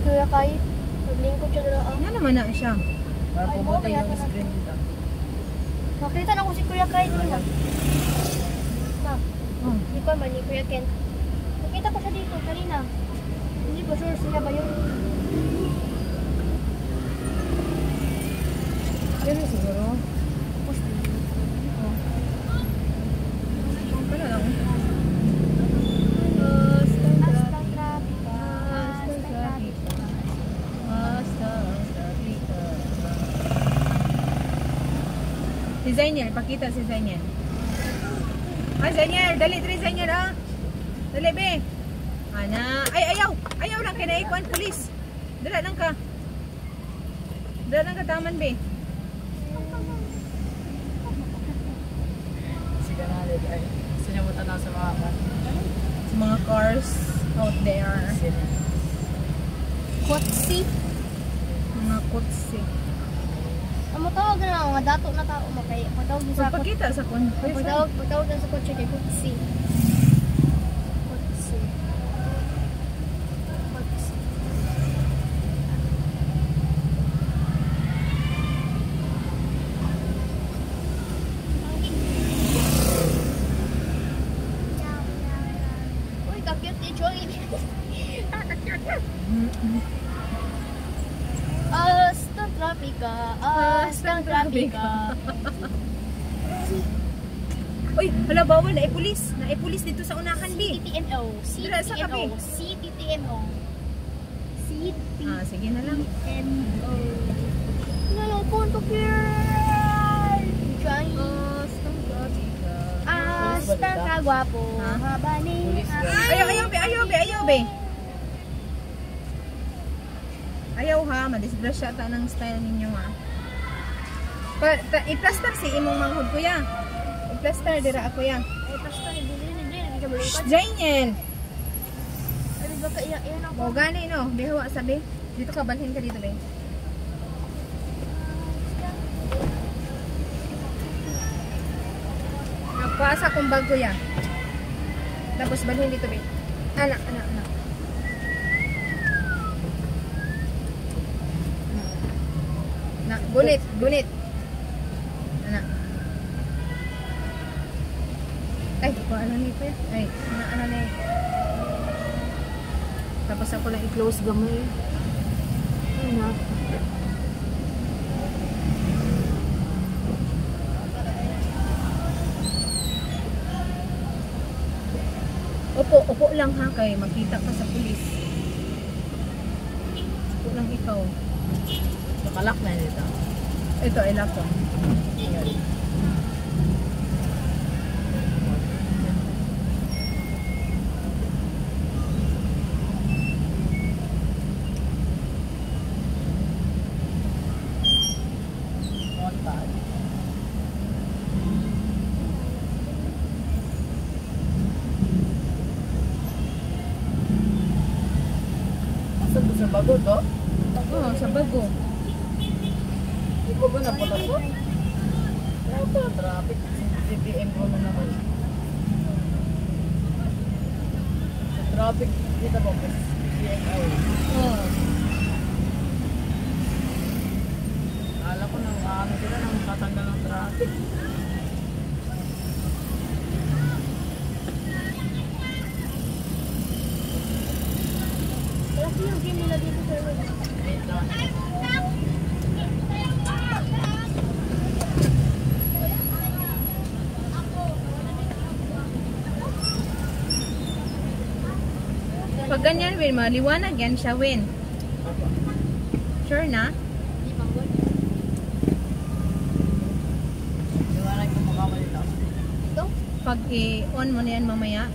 Kuya Kai. Naglingkod siya dala. Nga naman na siya. Para pumunta yung screen dito. Nakita na ko si Kuya Kai dito. Na. Oh. Hindi pa man ni Kuya Ken. Nakita ko siya dito kanina. Hindi ko sure sila ba yun. Pero siguro. Oh. Pala lang. Si Zainiel, pakita si Zainiel. Ah, Zainiel, dali, Zainiel, ah. Dali, be. Ana, ay, ayaw. Ayaw lang, kinaikuan, pulis. Dala lang ka. Dala lang ka, taman, be. Sige na, ay. Sinamutan na sa mga Sa mga cars out there. Kotsi. Mga kutsi. Ang matawag na mga dato na tao makay. Matawag din sa Pagpakita sa kun. Matawag din sa kotse kay Kotsi. Kotsi. Kotsi. Uy, kakit ni Joy. Astang trapika, astang trapika. Uy, hala bawal na pulis. Na pulis dito sa unahan, bi. CTTMO. Dira sa kape. CTTMO. CTTMO. Ah, sige na lang. Nalapon to girl. Joy. Astang kagwapo. Ha? Habaning. Ayaw, be. Ayaw ha, madisgrasya ta ng style ninyo ha. I-plaster si imong manghod kuya. I-plaster dira ako ya. Ay, basta ni Billy. Jainiel. Ay, baka iyan ako. O gani no, bihawa sabi. Dito ka, balhin ka dito be. Nagpasa kong bag kuya. Tapos balhin dito be. Anak. Gunit. Anak. Ay, ano ni pa? Ay, ano ni? Tapos ako lang i-close gamay. Anak. Upo lang ha kay makita ka sa pulis. Upo lang ikaw. Nakalak na dito. Ito ay laptop. Ayan. Saan to sa bago to? Oo, sa bago. Hindi ko ba napunta to? Traffic. CTM ko na naman. Sa traffic dito ba? CTM. Oo. Akala ko nang ano sila nang tatanggal ng traffic. Kasi yung game nila dito sa Wait lang. Pag ganyan, Win, maliwanag yan siya, Win. Sure na? Di manggol. Liwanag ko makamalita. Ito? Pag i-on mo na yan mamaya,